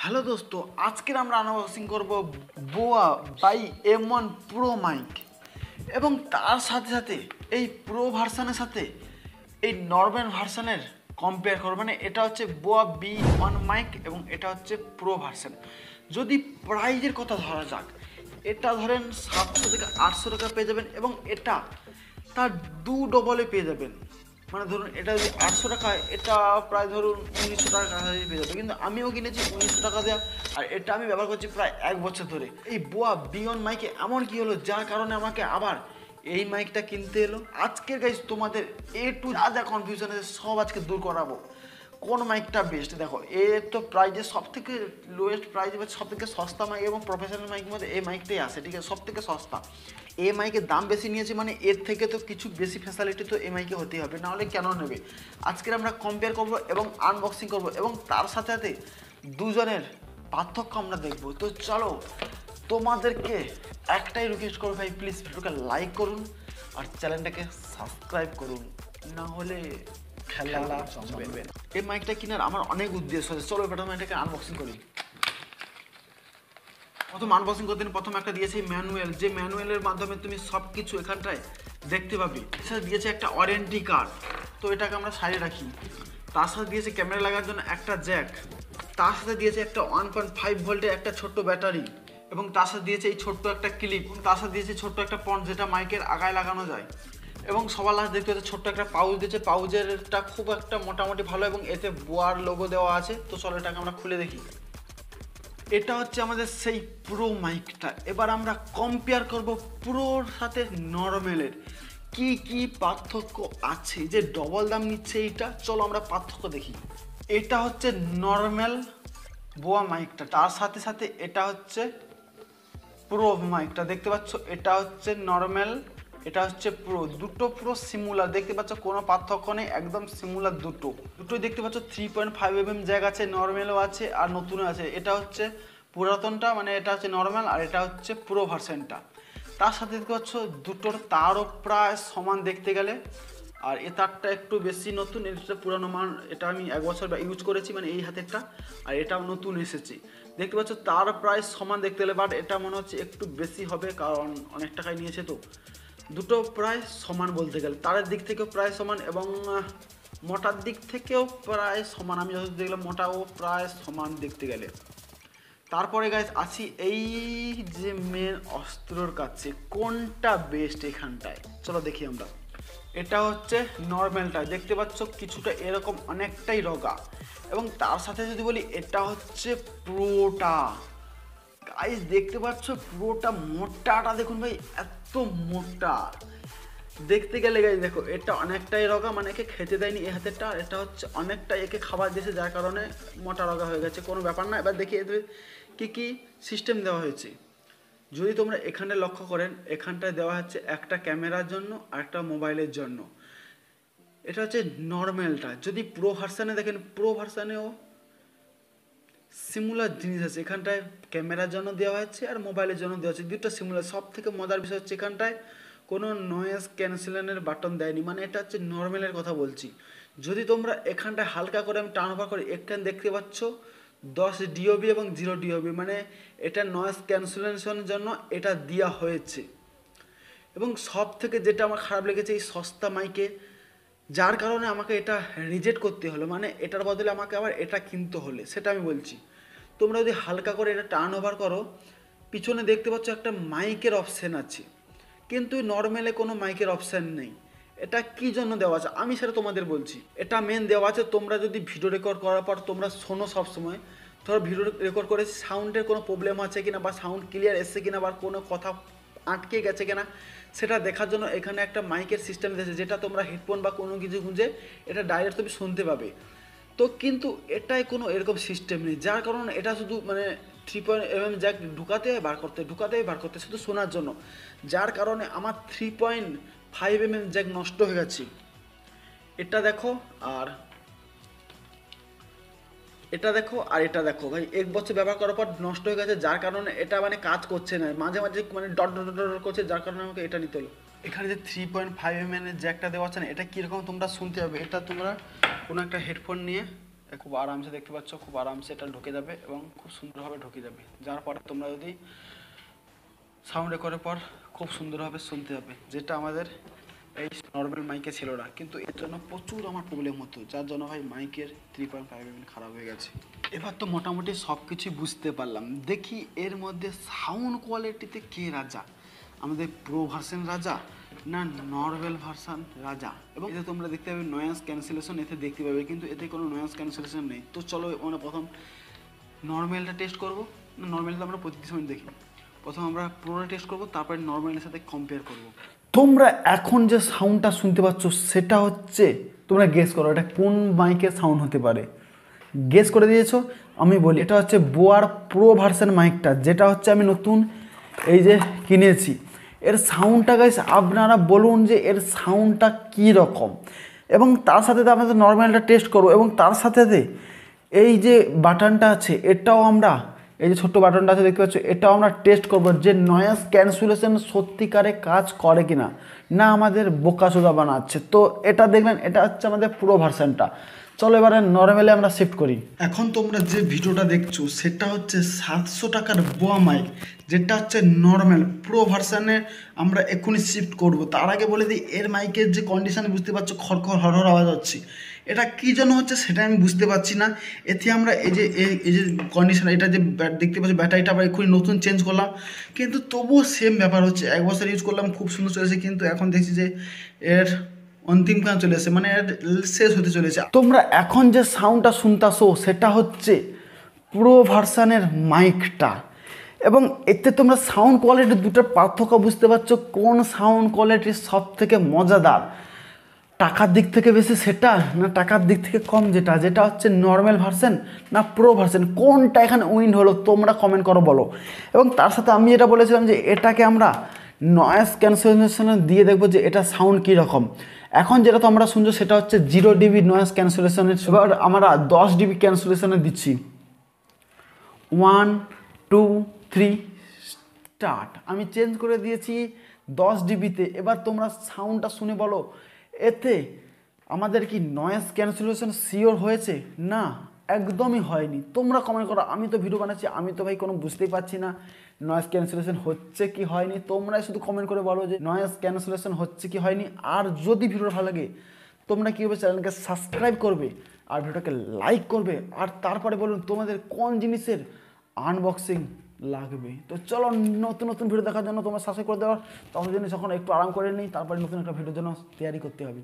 Hello দোস্ত, আজকের আমরা আনবক্সিং করব বোয়া বাই M1 প্রো মাইক এবং তার সাথে সাথে এই প্রো ভার্সানের সাথে এই নর্মাল ভার্সানের কম্পেয়ার করব। মানে এটা হচ্ছে বোয়া B1 মাইক এবং এটা হচ্ছে প্রো ভার্সান। যদি প্রাইজের কথা ধরা যাক, এটা ধরেন 700 থেকে 800 টাকা পেয়ে যাবেন এবং এটা তার ডবলে পেয়ে যাবেন। মানে ধরুন এটা যদি 800 টাকা, এটা প্রায় ধরুন 1900 টাকার কাছাকাছি পেয়ে যাবে। কিন্তু আমিও কিনেছি 1900 টাকা দেওয়া, আর এটা আমি ব্যবহার করছি প্রায় 1 বছর ধরে। এই বোয়া B1 মাইকে এমন কি হলো যার কারণে আমাকে আবার এই মাইকটা কিনতে এলো। আজকের গাইস তোমাদের টু যা কনফিউশন আছে সব আজকে দূর করাবো। কোন মাইকটা বেস্ট দেখো, এর তো প্রাইজে সব থেকে লোয়েস্ট প্রাইজ বা সব থেকে সস্তা মাইক এবং প্রফেশনাল মাইকের মধ্যে এই মাইকটাই আসে, ঠিক আছে, সব থেকে সস্তা। এই মাইকের দাম বেশি নিয়েছে মানে এর থেকে তো কিছু বেশি ফ্যাসিলিটি তো এই মাইকে হতেই হবে, নাহলে কেন নেবে। আজকের আমরা কম্পেয়ার করব এবং আনবক্সিং করব এবং তার সাথে সাথে দুজনের পার্থক্য আমরা দেখব। তো চলো, তোমাদেরকে একটাই রিকোয়েস্ট করবো ভাই, প্লিজ ভিডিওকে লাইক করুন আর চ্যানেলটাকে সাবস্ক্রাইব করুন, না হলে খেলা চলবে। এই মাইকটা কেনার আমার অনেক উদ্দেশ্য আছে। চলো এবার মাইকটাকে আনবক্সিং করি। প্রথম আনবক্সিং করতে প্রথম একটা দিয়েছে ম্যানুয়াল, যে ম্যানুয়ালের মাধ্যমে তুমি সব কিছু এখানটায় দেখতে পাবে। সেটা দিয়েছে একটা ওয়ারেন্টি কার্ড, তো এটাকে আমরা সাইডে রাখি। তার সাথে দিয়েছে ক্যামেরা লাগার জন্য একটা জ্যাক, তার সাথে দিয়েছে একটা 1.5 ভোল্টের একটা ছোট্ট ব্যাটারি, এবং তার সাথে দিয়েছে এই ছোট্ট একটা ক্লিপ, তার সাথে দিয়েছে ছোট্ট একটা পন্ড যেটা মাইকের আগায় লাগানো যায়, এবং সবার লাস্ট দেখতে পাচ্ছে ছোট্ট একটা পাউচ দিয়েছে। পাউচেরটা খুব একটা মোটামুটি ভালো এবং এতে বোয়ার লোগো দেওয়া আছে। তো চলো এটাকে আমরা খুলে দেখি। এটা হচ্ছে আমাদের সেই প্রো মাইকটা। এবার আমরা কম্পেয়ার করব প্রোর সাথে নর্মালের কি কি পার্থক্য আছে, যে ডবল দাম নিচ্ছে এইটা। চলো আমরা পার্থক্য দেখি। এটা হচ্ছে নর্মাল বোয়া মাইকটা, তার সাথে সাথে এটা হচ্ছে প্রো মাইকটা, দেখতে পাচ্ছ। এটা হচ্ছে নর্মাল, এটা হচ্ছে প্রো, দুটো পুরো সিমুলার, দেখতে পাচ্ছ কোনো পার্থক্য নেই, একদম সিমুলার দুটোই দেখতে পাচ্ছ। 3.5mm জ্যাক আছে, নর্মালও আছে আর নতুনও আছে। এটা হচ্ছে পুরাতনটা, মানে এটা হচ্ছে নর্মাল, আর এটা হচ্ছে প্রো ভার্সনটা। তার সাথে দেখতে পাচ্ছ দুটোর তারও প্রায় সমান দেখতে গেলে, আর এ তারটা একটু বেশি নতুন, এটা পুরানো মান। এটা আমি 1 বছর ইউজ করেছি, মানে এই হাতেরটা, আর এটাও নতুন এসেছে। দেখতে পাচ্ছ তার প্রায় সমান দেখতে গেলে, বাট এটা মনে হচ্ছে একটু বেশি হবে কারণ অনেক টাকায় নিয়েছে। তো দুটো প্রায় সমান বলতে গেলে, তারের দিক থেকেও প্রায় সমান এবং মোটার দিক থেকেও প্রায় সমান। আমি যত দেখলাম মোটাও প্রায় সমান দেখতে গেলে। তারপরে গাইস আসি এই যে মেন অস্ত্রর কাছে, কোনটা বেস্ট এখানটায়। চলো দেখি আমরা। এটা হচ্ছে নর্মালটা, দেখতে পাচ্ছ কিছুটা এরকম অনেকটাই রগা, এবং তার সাথে যদি বলি এটা হচ্ছে প্রোটা। গাইস দেখতে পাচ্ছ পুরোটা মোটাটা দেখুন ভাই, এত মোটা দেখতে গেলে। গাইস দেখো এটা অনেকটাই রগা, মানে একে খেতে দেয়নি এই হাতেরটা, এটা হচ্ছে অনেকটাই একে খাবার দিয়েছে যার কারণে মোটা রগা হয়ে গেছে, কোনো ব্যাপার না। এবার দেখি এদের কী কী সিস্টেম দেওয়া হয়েছে। যদি তোমরা এখানে লক্ষ্য করেন, এখানটায় দেওয়া হচ্ছে একটা ক্যামেরার জন্য আর একটা মোবাইলের জন্য। এটা হচ্ছে নর্মালটা। যদি প্রো ভার্সানে দেখেন, প্রো ভার্সানেও সিমুলার জিনিস আছে। এখানটায় ক্যামেরার জন্য দেওয়া হচ্ছে আর মোবাইলের জন্য দেওয়া হচ্ছে, দুটো সিমুলার। সব থেকে মজার বিষয় হচ্ছে এখানটায় কোনো নয়েজ ক্যান্সেলেশনের বাটন দেয়নি, মানে এটা হচ্ছে নর্মালের কথা বলছি। যদি তোমরা এখানটায় হালকা করে আমি টার্ন ওভার করি, এখানে দেখতে পাচ্ছ 10 DOB এবং 0 DOB, মানে এটা নয়েজ ক্যান্সেলেশনের জন্য এটা দেওয়া হয়েছে। এবং সব থেকে যেটা আমার খারাপ লেগেছে এই সস্তা মাইকে, যার কারণে আমাকে এটা রিজেক্ট করতে হলো, মানে এটার বদলে আমাকে আবার এটা কিনতে হলে, সেটা আমি বলছি। তোমরা যদি হালকা করে এটা টার্ন ওভার করো, পিছনে দেখতে পাচ্ছ একটা মাইকের অপশান আছে, কিন্তু নর্মালে কোনো মাইকের অপশান নেই। এটা কি জন্য দেওয়া আছে আমি সেটা তোমাদের বলছি। এটা মেন দেওয়া আছে, তোমরা যদি ভিডিও রেকর্ড করার পর তোমরা শোনো সবসময়, ধরো ভিডিও রেকর্ড করে সাউন্ডের কোনো প্রবলেম আছে কিনা, বা সাউন্ড ক্লিয়ার এসছে কিনা, বা কোনো কথা আটকে গেছে কিনা, সেটা দেখার জন্য এখানে একটা মাইকের সিস্টেম দিয়েছে, যেটা তোমরা হেডফোন বা কোনো কিছু গুঁজে এটা ডাইরেক্ট তুমি শুনতে পাবে। তো কিন্তু এটাই কোনো এরকম সিস্টেম নেই, যার কারণে এটা শুধু মানে 3.5mm জ্যাক ঢুকাতে হয় বার করতে শুধু শোনার জন্য, যার কারণে আমার 3.5mm জ্যাক নষ্ট হয়ে গেছে। এটা দেখো আর এটা দেখো আর এটা দেখো ভাই, 1 বছর ব্যবহার করার পর নষ্ট হয়ে গেছে, যার কারণে এটা মানে কাজ করছে না, মাঝে মাঝে মানে ডট ডট ডট করছে, যার কারণে আমাকে এটা নিতে হলো। এখানে যে 3.5mm এর জ্যাকটা দেওয়া আছে না, এটা কীরকম তোমরা শুনতে হবে। এটা তোমরা কোনো একটা হেডফোন নিয়ে খুব আরামসে দেখতে পাচ্ছ, খুব আরামসে এটা ঢুকে যাবে এবং খুব সুন্দরভাবে ঢুকে যাবে, যার পরে তোমরা যদি সাউন্ড রেকর্ডের পর খুব সুন্দরভাবে শুনতে হবে, যেটা আমাদের এই নর্মাল মাইকে ছিল না। কিন্তু এর জন্য প্রচুর আমার প্রবলেম হতো, যার জন্য ভাই মাইকের 3.5 খারাপ হয়ে গেছে। এবার তো মোটামুটি সব কিছুই বুঝতে পারলাম। দেখি এর মধ্যে সাউন্ড কোয়ালিটিতে কে রাজা, আমাদের প্রো ভার্সন রাজা না নর্মাল ভার্সন রাজা। এবং এতে তোমরা দেখতে পাবে নয়েজ ক্যান্সেলেশন, এতে দেখতে পাবে, কিন্তু এতে কোনো নয়েজ ক্যান্সেলেশন নেই। তো চলো আমরা প্রথম নর্মালটা টেস্ট করবো। না, নর্মালটা আমরা প্রতি সময় দেখি, প্রথম আমরা প্রোটা টেস্ট করবো, তারপরে নর্মালের সাথে কম্পেয়ার করব। তোমরা এখন যে সাউন্ডটা শুনতে পাচ্ছ সেটা হচ্ছে, তোমরা গেস করো এটা কোন মাইকের সাউন্ড হতে পারে। গেস করে দিয়েছো? আমি বলি এটা হচ্ছে বোয়ার প্রো ভার্সন মাইকটা, যেটা হচ্ছে আমি নতুন এই যে কিনেছি। এর সাউন্ডটা গাইস আপনারা বলুন যে এর সাউন্ডটা কী রকম, এবং তার সাথে আমাদের নর্মালটা টেস্ট করবো, এবং তার সাথে এই যে বাটনটা আছে এটাও আমরা, এই যে ছোট্ট বাটনটা আছে দেখতে পাচ্ছ, এটাও আমরা টেস্ট করবো যে নয়েজ ক্যান্সেলেশন সত্যিকারে কাজ করে কিনা, না আমাদের বোকাচোদা বানাচ্ছে। তো এটা দেখলেন, এটা হচ্ছে আমাদের পুরো ভার্সনটা। চলো এবারে নর্মালে আমরা শিফট করি। এখন তোমরা যে ভিডিওটা দেখছো সেটা হচ্ছে 700 টাকার বোয়া মাইক, যেটা হচ্ছে নর্মাল প্রো ভার্সানে আমরা এক্ষুনি শিফট করব। তার আগে বলে দিই, এর মাইকের যে কন্ডিশন বুঝতে পারছো, খড়খড় হরহর আওয়াজ হচ্ছে, এটা কী জন্য হচ্ছে সেটা আমি বুঝতে পারছি না। এতে আমরা এই যে কন্ডিশন, এটা যে দেখতে পাচ্ছি ব্যাটারিটা আমরা এক্ষুনি নতুন চেঞ্জ করলাম, কিন্তু তবুও সেম ব্যাপার হচ্ছে। 1 বছর ইউজ করলাম, খুব সুন্দর চলেছে, কিন্তু এখন দেখছি যে এর অন্তিম কাজ চলে এসেছে, মানে শেষ হতে চলেছে। তোমরা এখন যে সাউন্ডটা শুনতেছো সেটা হচ্ছে প্রো ভার্সানের মাইকটা, এবং এতে তোমরা সাউন্ড কোয়ালিটি দুটোর পার্থক্য বুঝতে পারছো, কোন সাউন্ড কোয়ালিটি সব থেকে মজাদার, টাকার দিক থেকে বেশি সেটা না টাকার দিক থেকে কম যেটা, যেটা হচ্ছে নর্মাল ভার্সন না প্রো ভার্সন, কোনটা এখানে উইন হলো তোমরা কমেন্ট করো বলো। এবং তার সাথে আমি এটা বলেছিলাম যে এটাকে আমরা নয়েজ ক্যান্সেলেশনে দিয়ে দেখবো যে এটা সাউন্ড কীরকম। এখন যেটা তোমরা শুনছো সেটা হচ্ছে 0 dB নয়েজ ক্যান্সেলেশনের, এবার আমরা 10 dB ক্যান্সেলেশনে দিচ্ছি। 1 2 3 স্টার্ট। আমি চেঞ্জ করে দিয়েছি 10 dBতে। এবার তোমরা সাউন্ডটা শুনে বলো এতে আমাদের কি নয়েজ ক্যান্সেলেশন শিওর হয়েছে? না, একদমই হয়নি। তোমরা কমেন্ট করো, আমি তো ভিডিও বানাচ্ছি, আমি তো ভাই কোনো বুঝতেই পারছি না নয়েজ ক্যান্সেলেশন হচ্ছে কি হয়নি। তোমরাই শুধু কমেন্ট করে বলো যে নয়েজ ক্যান্সেলেশন হচ্ছে কি হয়নি। আর যদি ভিডিও ভালো লাগে তোমরা কী হবে, চ্যানেলকে সাবস্ক্রাইব করবে আর ভিডিওটাকে লাইক করবে, আর তারপরে বলুন তোমাদের কোন জিনিসের আনবক্সিং লাগবে। তো চলো নতুন নতুন ভিডিও দেখার জন্য তোমরা সাবস্ক্রাইব করে দেওয়ার, তখন জন্য যখন একটু আরাম করে নিই, তারপরে নতুন একটা ভিডিওর জন্য তৈরি করতে হবে।